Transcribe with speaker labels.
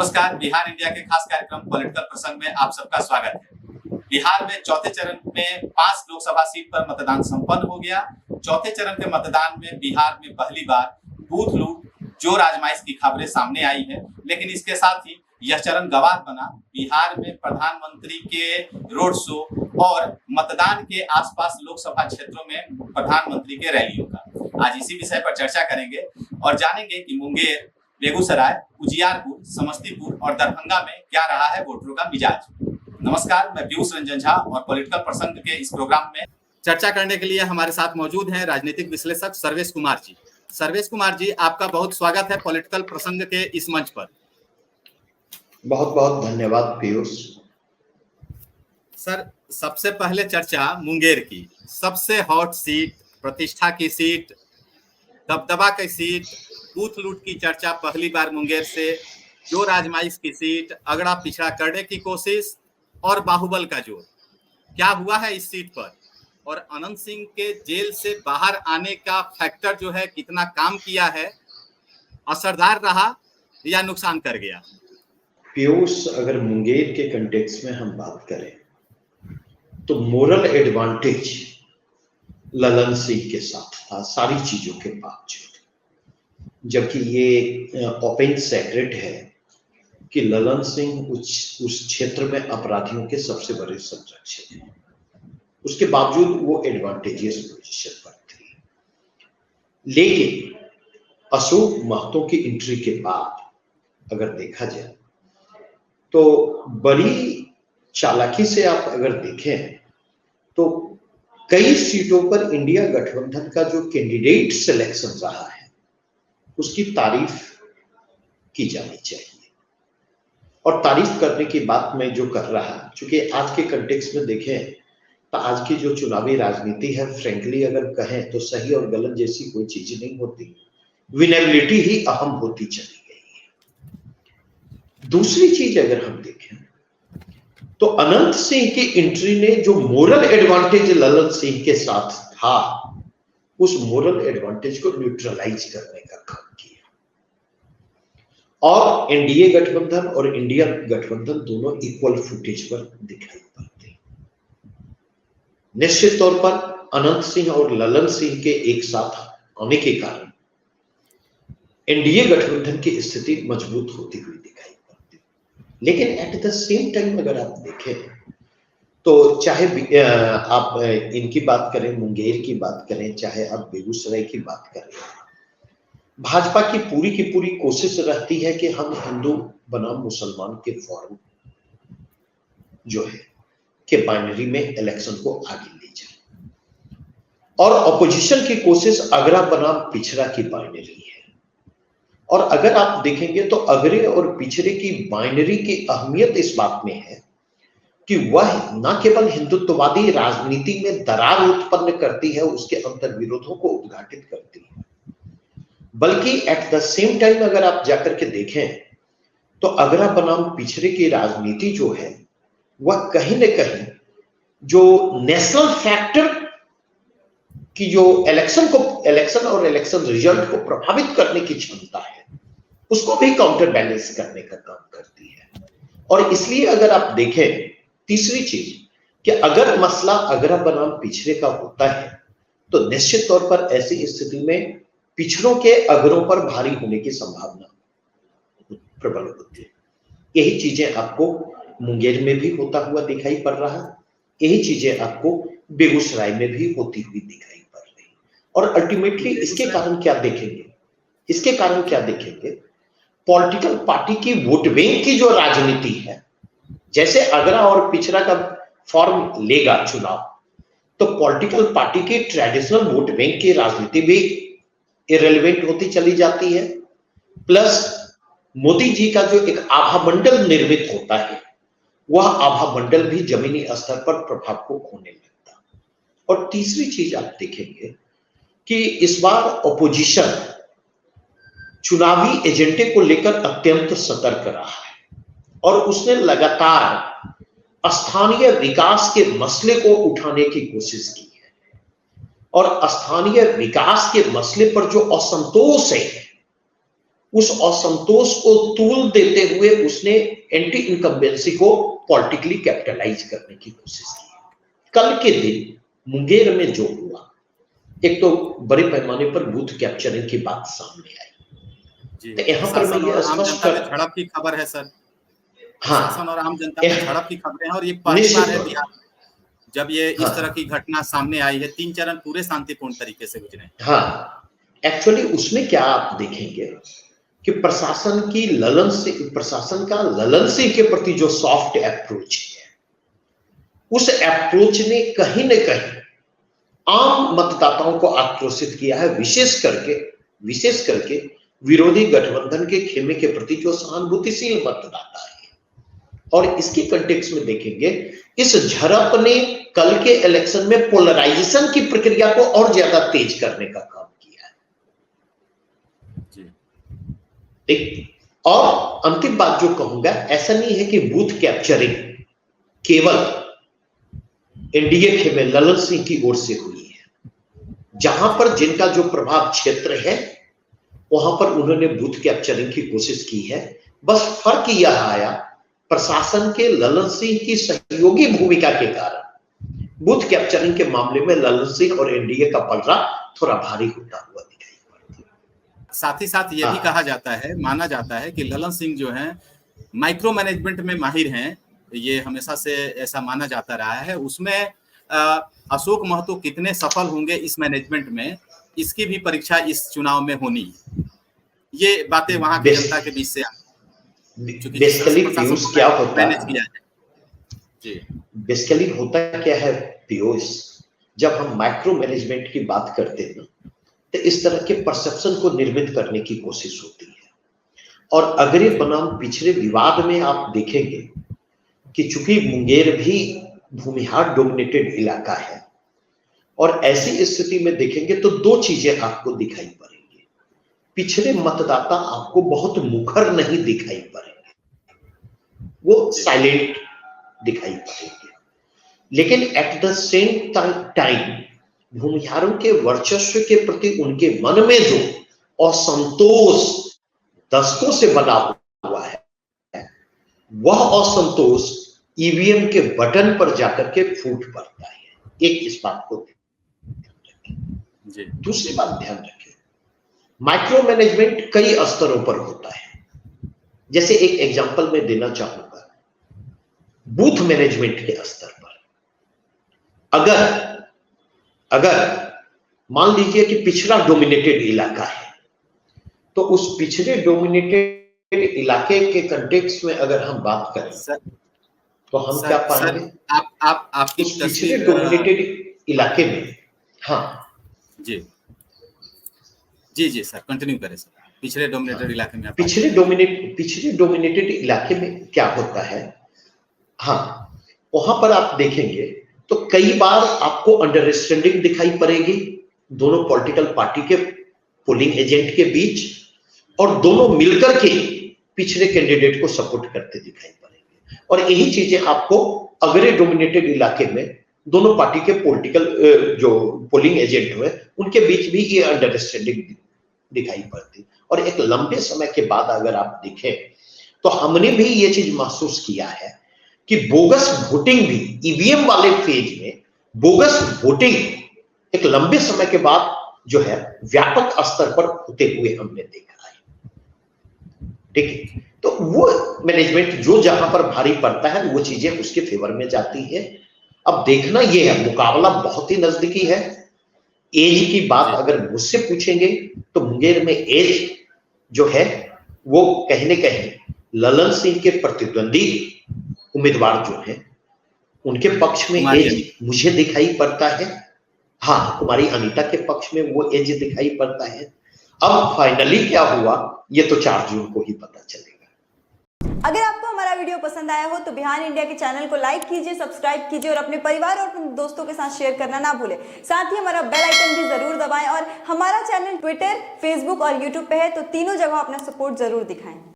Speaker 1: नमस्कार। बिहार इंडिया के खास कार्यक्रम पॉलिटिकल प्रसंग में आप सबका स्वागत है। बिहार में चौथे चरण में 5 लोकसभा सीट पर मतदान संपन्न हो गया। चौथे चरण के मतदान में बिहार में पहली बार बूथ लूट, जोर आजमाइश की खबरें सामने आई है, लेकिन इसके साथ ही यह चरण गवाह बना बिहार में प्रधानमंत्री के रोड शो और मतदान के आसपास लोकसभा क्षेत्रों में प्रधानमंत्री के रैलियों का। आज इसी विषय पर चर्चा करेंगे और जानेंगे कि मुंगेर, बेगूसराय, उजियारपुर, समस्तीपुर और दरभंगा में क्या रहा है वोटरों का मिजाज। नमस्कार, मैं पीयूष रंजन झा और पॉलिटिकल प्रसंग के इस प्रोग्राम में चर्चा करने के लिए हमारे साथ मौजूद हैं राजनीतिक विश्लेषक सर्वेश कुमार जी। सर्वेश कुमार जी, आपका बहुत स्वागत है पॉलिटिकल प्रसंग के इस मंच पर।
Speaker 2: बहुत बहुत धन्यवाद पीयूष।
Speaker 1: सर, सबसे पहले चर्चा मुंगेर की, सबसे हॉट सीट, प्रतिष्ठा की सीट, दबदबा की सीट, बूथ लूट की चर्चा पहली बार मुंगेर से, जोर आजमाइश की सीट, अगड़ा पिछड़ा करने की कोशिश और बाहुबल का जोर। क्या हुआ है इस सीट पर और अनंत सिंह के जेल से बाहर आने का फैक्टर जो है कितना काम किया है, असरदार रहा या नुकसान कर गया?
Speaker 2: पीयूष, अगर मुंगेर के कंटेक्स्ट में हम बात करें तो मोरल एडवांटेज ललन सिंह के साथ था सारी चीजों के बावजूद, जबकि ये ओपन सेक्रेट है कि ललन सिंह उस क्षेत्र में अपराधियों के सबसे बड़े संरक्षक हैं। उसके बावजूद वो एडवांटेजियस पोजीशन पर थे। लेकिन अशोक महतो की एंट्री के बाद अगर देखा जाए तो बड़ी चालाकी से आप अगर देखें तो कई सीटों पर इंडिया गठबंधन का जो कैंडिडेट सिलेक्शन रहा है उसकी तारीफ की जानी चाहिए। और तारीफ करने की बात मैं जो कर रहा, चूंकि आज के कंटेक्स्ट में देखें तो आज की जो चुनावी राजनीति है, फ्रेंकली अगर कहें तो सही और गलत जैसी कोई चीज नहीं होती, विनेबिलिटी ही अहम होती चली गई है। दूसरी चीज अगर हम देखें तो अनंत सिंह की एंट्री ने जो मोरल एडवांटेज ललन सिंह के साथ था, उस मोरल एडवांटेज को न्यूट्रलाइज करने का काम किया। और एनडीए गठबंधन और इंडिया गठबंधन दोनों इक्वल फुटेज पर दिखाई पड़ते। निश्चित तौर पर अनंत सिंह और ललन सिंह के एक साथ आने के कारण एनडीए गठबंधन की स्थिति मजबूत होती हुई दिखाई पड़ती। लेकिन एट द सेम टाइम अगर आप देखें तो चाहे आप इनकी बात करें, मुंगेर की बात करें, चाहे आप बेगूसराय की बात करें, भाजपा की पूरी कोशिश रहती है कि हम हिंदू बनाम मुसलमान के फॉर्म जो है कि बाइनरी में इलेक्शन को आगे ले जाए, और ऑपोजिशन की कोशिश अगरा बनाम पिछड़ा की बाइनरी है। और अगर आप देखेंगे तो अगरे और पिछड़े की बाइनरी की अहमियत इस बात में है कि वह न केवल हिंदुत्ववादी राजनीति में दरार उत्पन्न करती है, उसके अंतर्विरोधों को उद्घाटित करती है, बल्कि एट द सेम टाइम अगर आप जाकर के देखें तो अगरा बनाम पिछड़े की राजनीति जो है वह कहीं न कहीं जो नेशनल फैक्टर की जो इलेक्शन और इलेक्शन रिजल्ट को प्रभावित करने की क्षमता है, उसको भी काउंटर बैलेंस करने का काम करती है। और इसलिए अगर आप देखें, तीसरी चीज कि अगर मसला अगरा बनाम पिछड़े का होता है तो निश्चित तौर पर ऐसी स्थिति में पिछड़ों के अगरों पर भारी होने की संभावना प्रबल होती है। यही चीजें आपको मुंगेर में भी होता हुआ दिखाई पड़ रहा, यही चीजें आपको बेगूसराय में भी होती हुई दिखाई पड़ रही। और अल्टीमेटली इसके कारण क्या देखेंगे, पॉलिटिकल पार्टी की वोट बैंक की जो राजनीति है, जैसे अगरा और पिछड़ा का फॉर्म लेगा चुनाव, तो पॉलिटिकल पार्टी की ट्रेडिशनल वोट बैंक की राजनीति भी इरेलेवेंट होती चली जाती है। प्लस मोदी जी का जो एक आभा मंडल निर्मित होता है, वह आभा मंडल भी जमीनी स्तर पर प्रभाव को खोने लगता। और तीसरी चीज आप देखेंगे कि इस बार ऑपोजिशन चुनावी एजेंडे को लेकर अत्यंत सतर्क रहा है और उसने लगातार स्थानीय विकास के मसले को उठाने की कोशिश की है। और स्थानीय विकास के मसले पर जो असंतोष है उस असंतोष को तूल देते हुए उसने एंटी इनकम्बेंसी को पॉलिटिकली कैपिटलाइज करने की कोशिश की। कल के दिन मुंगेर में जो हुआ, एक तो बड़े पैमाने पर बूथ कैप्चरिंग की बात सामने आई। तो यहाँ पर मैं ये स्पष्ट कर,
Speaker 1: झड़प की खबर है सर,
Speaker 2: हाँ,
Speaker 1: प्रशासन और आम जनता में झड़प की खबरें हैं, और ये पहली
Speaker 2: निश्चित
Speaker 1: बार है
Speaker 2: तौर पर।
Speaker 1: बिहार में जब ये इस
Speaker 2: हाँ,
Speaker 1: तरह की घटना सामने आई है। 3 चरण पूरे शांतिपूर्ण तरीके से गुजरे हैं।
Speaker 2: हाँ, एक्चुअली उसमें क्या आप देखेंगे कि प्रशासन का ललन सिंह के प्रति जो सॉफ्ट अप्रोच है, उस अप्रोच ने कहीं न कहीं आम मतदाताओं को आक्रोशित किया है, विशेष करके विरोधी गठबंधन के खेमे के प्रति जो सहानुभूतिशील मतदाता है। और इसके कंटेक्स्ट में देखेंगे, इस झड़प ने कल के इलेक्शन में पोलराइजेशन की प्रक्रिया को और ज्यादा तेज करने का काम किया है। एक और अंतिम बात जो कहूंगा, ऐसा नहीं है कि बूथ कैप्चरिंग केवल एनडीए खेमे ललन सिंह की ओर से हुई है। जहां पर जिनका जो प्रभाव क्षेत्र है, वहां पर उन्होंने बूथ कैप्चरिंग की कोशिश की है। बस फर्क यह आया, प्रशासन के ललन सिंह की सहयोगी भूमिका के कारण बूथ कैप्चरिंग के मामले में ललन सिंह और एनडीए का पलड़ा थोड़ा भारी होता हुआ दिखाई पड़ता।
Speaker 1: साथ ही साथ ये भी कहा जाता है, माना जाता है कि ललन सिंह जो है माइक्रो मैनेजमेंट में माहिर हैं। ये हमेशा से ऐसा माना जाता रहा है। उसमें अशोक महतो कितने सफल होंगे इस मैनेजमेंट में, इसकी भी परीक्षा इस चुनाव में होनी है। ये बातें वहां की जनता के बीच से
Speaker 2: बेसिकली पीयूष क्या होता है,
Speaker 1: जी
Speaker 2: बेसिकली होता क्या है पीयूष, जब हम माइक्रो मैनेजमेंट की बात करते हैं तो इस तरह के परसेप्शन को निर्मित करने की कोशिश होती है। और अगरे बनाम पिछड़े विवाद में आप देखेंगे कि चूंकि मुंगेर भी भूमिहार डोमिनेटेड इलाका है, और ऐसी स्थिति में देखेंगे तो दो चीजें आपको दिखाई पड़ेंगी। पिछड़े मतदाता आपको बहुत मुखर नहीं दिखाई पड़ेंगे, वो साइलेंट दिखाई पड़ेंगे। लेकिन एट द सेम टाइम भूमिहारों के वर्चस्व के प्रति उनके मन में जो असंतोष दशकों से बना हुआ है, वह असंतोष ईवीएम के बटन पर जाकर के फूट पड़ता है। एक इस बात को दूसरी बात ध्यान रखें, माइक्रो मैनेजमेंट कई स्तरों पर होता है। जैसे एक एग्जांपल मैं देना चाहूंगा, बूथ मैनेजमेंट के स्तर पर अगर मान लीजिए कि पिछड़ा डोमिनेटेड इलाका है, तो उस पिछड़े डोमिनेटेड इलाके के कंटेक्स्ट में अगर हम बात करें तो हम क्या पाएंगे,
Speaker 1: आपकी
Speaker 2: पिछड़े डोमिनेटेड इलाके में, हाँ
Speaker 1: जी सर कंटिन्यू करें सर। पिछड़े डोमिनेटेड इलाके में
Speaker 2: पिछड़े डोमिनेटेड इलाके में क्या होता है, हाँ वहां पर आप देखेंगे तो कई बार आपको अंडरस्टैंडिंग दिखाई पड़ेगी दोनों पॉलिटिकल पार्टी के पोलिंग एजेंट के बीच, और दोनों मिलकर के पिछड़े कैंडिडेट को सपोर्ट करते दिखाई पड़ेंगे। और यही चीजें आपको अगरे डोमिनेटेड इलाके में दोनों पार्टी के पॉलिटिकल जो पोलिंग एजेंट हुए उनके बीच भी ये अंडरस्टैंडिंग दिखाई पड़ती। और एक लंबे समय के बाद अगर आप देखें तो हमने भी ये चीज महसूस किया है कि बोगस वोटिंग भी, ईवीएम वाले फेज में बोगस वोटिंग एक लंबे समय के बाद जो है व्यापक स्तर पर होते हुए हमने देखा है। ठीक है, तो वो मैनेजमेंट जो जहां पर भारी पड़ता है वो चीजें उसके फेवर में जाती है। अब देखना ये है, मुकाबला बहुत ही नजदीकी है। एज की बात अगर मुझसे पूछेंगे तो मुंगेर में एज जो है वो कहीं न कहीं ललन सिंह के प्रतिद्वंदी उम्मीदवार जो है उनके पक्ष में एज मुझे दिखाई पड़ता है। हाँ, कुमारी अनीता के पक्ष में वो एज दिखाई पड़ता है। अब फाइनली क्या हुआ ये तो 4 जून को ही पता चलेगा।
Speaker 3: अगर आपको हमारा वीडियो पसंद आया हो तो बिहान इंडिया के चैनल को लाइक कीजिए, सब्सक्राइब कीजिए और अपने परिवार और अपने दोस्तों के साथ शेयर करना ना भूलें। साथ ही हमारा बेल आइकन भी जरूर दबाएं और हमारा चैनल ट्विटर, फेसबुक और यूट्यूब पे है, तो तीनों जगह अपना सपोर्ट जरूर दिखाएं।